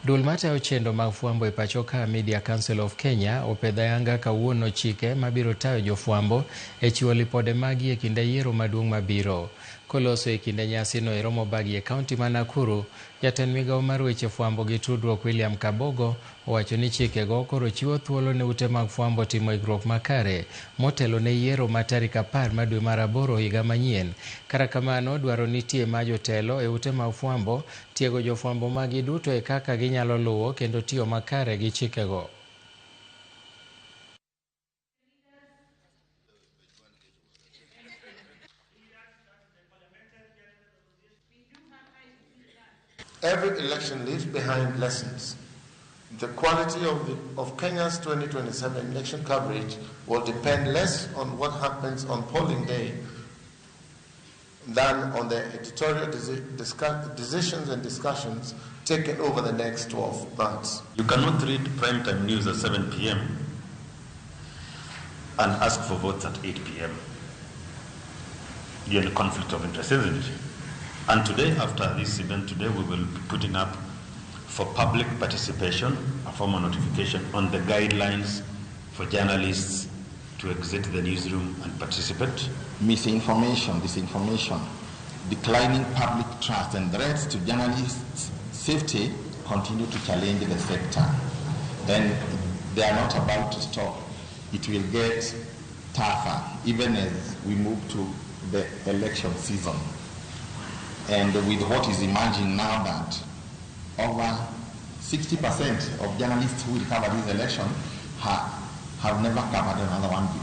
Duol matayo chenro mag fwambo e pacho ka Media Council of Kenya opedho ayanga kawuono chike mabiro tayo jofwambo e chiwo lipode magi e kinde yiero maduong' mabiro. Koloso e kinde nyasi no e romo bagi e kaunti ma Nakuru, jatend migawo mar weche fwambo gi tudruok William Kabogo owacho ni chikego koro chiwo thuolo ne ute mag fwambo timo ikruok makare motelo ne yiero ma tarik 10 dwe mar 8 higa manyien. Kata kamano, dwaro nitie ma jotelo e ute mag fwambo tiego jofwambo magi duto e kaka ginyalo luwo kendo tiyo makare gi chikego. Every election leaves behind lessons. The quality of Kenya's 2027 election coverage will depend less on what happens on polling day than on the editorial decisions and discussions taken over the next 12 months. You cannot read primetime news at 7 p.m. and ask for votes at 8 p.m. You're in a conflict of interest, isn't it? And today, after this event today, we will be putting up for public participation a formal notification on the guidelines for journalists to exit the newsroom and participate. Misinformation, disinformation, declining public trust and threats to journalists' safety continue to challenge the sector. And they are not about to stop. It will get tougher even as we move to the election season. And with what is emerging now that over 60% of journalists who will cover this election have never covered another one before.